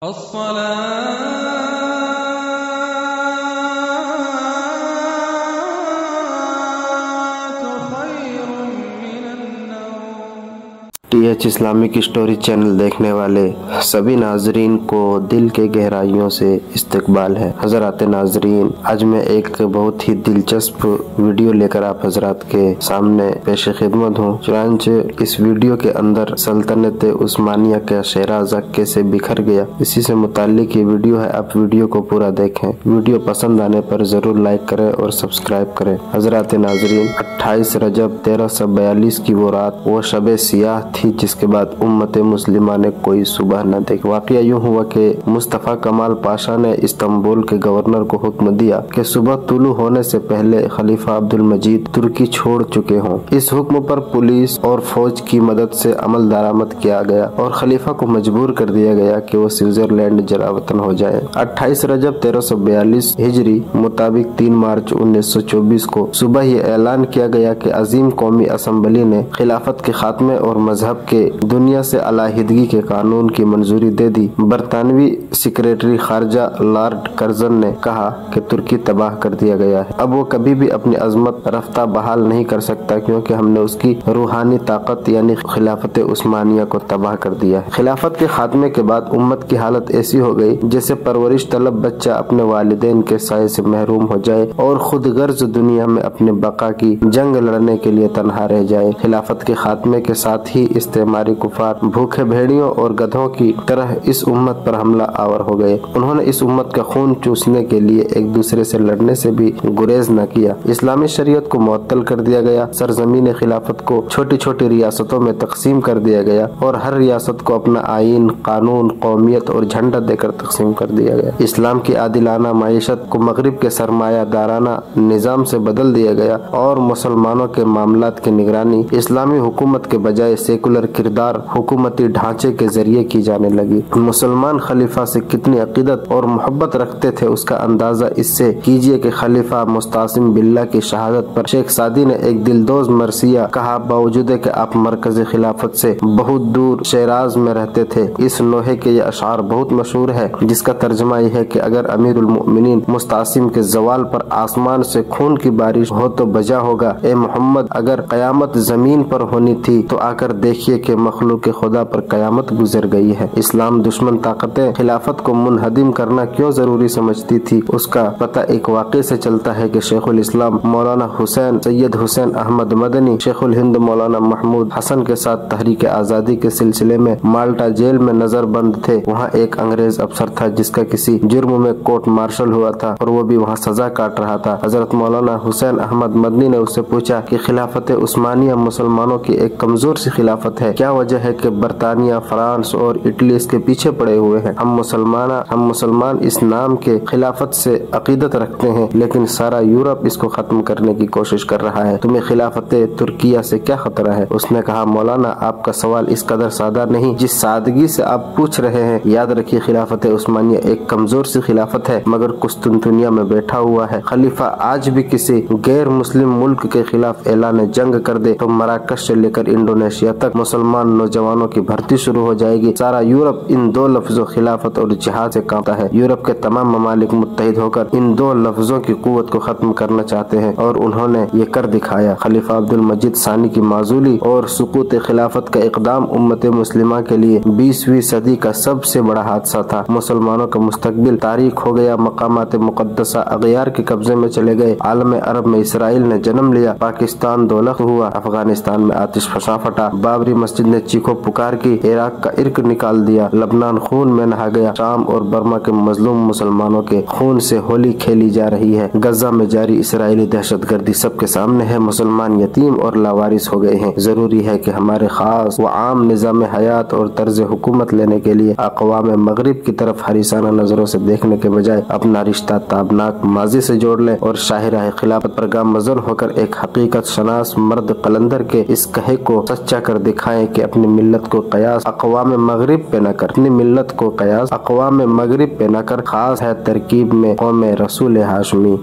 TH Islamic story channel دیکھنے والے سبھی ناظرین کو دل کے گہرائیوں سے استقبال ہے۔ حضرات ناظرین، آج میں ایک بہت ہی دلچسپ ویڈیو لے کر آپ حضرات کے سامنے پیش خدمت ہوں۔ چنانچہ اس ویڈیو کے اندر سلطنت عثمانیہ کا شیراز کیسے بکھر گیا، اسی سے متعلق یہ ویڈیو ہے۔ آپ ویڈیو کو پورا دیکھیں۔ ویڈیو پسند آنے پر ضرور لائک کریں اور سبسکرائب کریں۔ حضرات ناظرین، 28 رجب 1342 کی وہ رات، وہ شب سیاہ تھی جس کے بعد امت مسلمہ نے کوئی صبح نہ دیکھی۔ واقعہ یوں ہوا کہ مصطفیٰ کمال پاشا نے استنبول کے گورنر کو حکم دیا کہ صبح طلوع ہونے سے پہلے خلیفہ عبد المجید ترکی چھوڑ چکے ہوں۔ اس حکم پر پولیس اور فوج کی مدد سے عمل درآمد کیا گیا اور خلیفہ کو مجبور کر دیا گیا کہ وہ سوئٹزرلینڈ جلاوطن ہو جائے۔ 28 رجب 1342 ہجری مطابق 3 مارچ 1924 کو صبح یہ اعلان کیا گیا کہ عظیم قومی اسمبلی نے خلافت کے خاتمے اور مذہب کے دنیا سے علیحدگی کے قانون کی منظوری دے دی۔ برطانوی سیکریٹری خارجہ لارڈ کرزن نے کہا کہ ترکی تباہ کر دیا گیا ہے، اب وہ کبھی بھی اپنی عظمت رفتہ بحال نہیں کر سکتا کیونکہ ہم نے اس کی روحانی طاقت یعنی خلافت عثمانیہ کو تباہ کر دیا ہے۔ خلافت کے خاتمے کے بعد امت کی حالت ایسی ہو گئی جیسے پرورش طلب بچہ اپنے والدین کے سائے سے محروم ہو جائے اور خود غرض دنیا میں اپنے بقا کی جنگ لڑنے کے لیے تنہا رہ جائے۔ خلافت کے خاتمے کے ساتھ ہی استعماری کفار بھوکے بھیڑیوں اور گدھوں کی طرح اس امت پر حملہ آور ہو گئے۔ انہوں نے اس امت کا خون چوسنے کے لیے ایک دوسرے سے لڑنے سے بھی گریز نہ کیا۔ اسلامی شریعت کو معطل کر دیا گیا، سرزمین خلافت کو چھوٹی چھوٹی ریاستوں میں تقسیم کر دیا گیا اور ہر ریاست کو اپنا آئین، قانون، قومیت اور جھنڈا دے کر تقسیم کر دیا گیا۔ اسلام کی عادلانہ معیشت کو مغرب کے سرمایہ دارانہ نظام سے بدل دیا گیا اور مسلمانوں کے معاملات کی نگرانی اسلامی حکومت کے بجائے سیکولر کردار حکومتی ڈھانچے کے ذریعے کی جانے لگی۔ مسلمان خلیفہ سے کتنی عقیدت اور محبت رکھتے تھے اس کا اندازہ اس سے کیجئے کہ خلیفہ مستعصم باللہ کی شہادت پر شیخ سعدی نے ایک دلدوز مرثیہ کہا، باوجود کہ آپ مرکز خلافت سے بہت دور شیراز میں رہتے تھے۔ اس نوحے کے یہ اشعار بہت مشہور ہے جس کا ترجمہ یہ ہے کہ اگر امیر المؤمنین مستعصم کے زوال پر آسمان سے خون کی بارش ہو تو بجا ہوگا، اے محمد اگر قیامت زمین پر ہونی تھی تو آ کر دیکھیے کہ مخلوق خدا پر قیامت گزر گئی ہے۔ اسلام دشمن طاقتیں خلافت کو منہدم کرنا کیوں ضروری سمجھتی تھی اس کا پتہ ایک واقعے سے چلتا ہے کہ شیخ الاسلام مولانا حسین سید حسین احمد مدنی شیخ الہند مولانا محمود حسن کے ساتھ تحریک آزادی کے سلسلے میں مالٹا جیل میں نظر بند تھے۔ وہاں ایک انگریز افسر تھا جس کا کسی جرم میں کورٹ مارشل ہوا تھا اور وہ بھی وہاں سزا کاٹ رہا تھا۔ حضرت مولانا حسین احمد مدنی نے اس سے پوچھا کہ خلافت عثمانیہ مسلمانوں کی ایک کمزور سی خلافت ہے، کیا وجہ ہے کہ برطانیہ، فرانس اور اٹلی اس کے پیچھے پڑے ہوئے ہیں؟ ہم مسلمان اس نام کے خلافت سے عقیدت رکھتے ہیں لیکن سارا یورپ اس کو ختم کرنے کی کوشش کر رہا ہے، تمہیں خلافت ترکیہ سے کیا خطرہ ہے؟ اس نے کہا، مولانا آپ کا سوال اس قدر سادہ نہیں جس سادگی سے آپ پوچھ رہے ہیں۔ یاد رکھیے خلافت عثمانیہ ایک کمزور سی خلافت ہے مگر قسطنطنیہ میں بیٹھا ہوا ہے۔ خلیفہ آج بھی کسی غیر مسلم ملک کے خلاف اعلان جنگ کر دے تو مراکش سے لے کر انڈونیشیا تک مسلمان نوجوانوں کی بھرتی شروع ہو جائے گی۔ سارا یورپ ان دو لفظوں خلافت اور جہاد سے کانپتا ہے۔ یورپ کے تمام ممالک متحد ہو کر ان دو لفظوں کی قوت کو ختم کرنا چاہتے ہیں اور انہوں نے یہ کر دکھایا۔ خلیفہ عبد المجید ثانی کی معزولی اور سقوط خلافت کا اقدام امت مسلمہ کے لیے 20ویں صدی کا سب سے بڑا حادثہ تھا۔ مسلمانوں کا مستقبل تاریک ہو گیا، مقامات مقدسہ اغیار کے قبضے میں چلے گئے، عالم عرب میں اسرائیل نے جنم لیا، پاکستان دولت ہوا، افغانستان میں آتش فشاں پھٹا، بابری مسجد نے چیخو پکار کی، عراق کا عرق نکال دیا، لبنان خون میں نہا گیا، شام اور برما کے مظلوم مسلمانوں کے خون سے ہولی کھیلی جا رہی ہے، غزہ میں جاری اسرائیلی دہشت گردی سب کے سامنے ہے، مسلمان یتیم اور لاوارث ہو گئے ہیں۔ ضروری ہے کہ ہمارے خاص و عام نظام حیات اور طرز حکومت لینے کے لیے اقوام مغرب کی طرف حریصانہ نظروں سے دیکھنے کے بجائے اپنا رشتہ تابناک ماضی سے جوڑ لیں اور شاہراہ خلافت پر گامزن ہو کر ایک حقیقت شناس مرد قلندر کے اس کہے کو سچا کر دکھائیں کہ اپنی ملت کو قیاس اقوام مغرب پہ نہ کر، اپنی ملت کو قیاس اقوام مغرب پہ نہ کر، خاص ہے ترکیب میں قوم رسول ہاشمی۔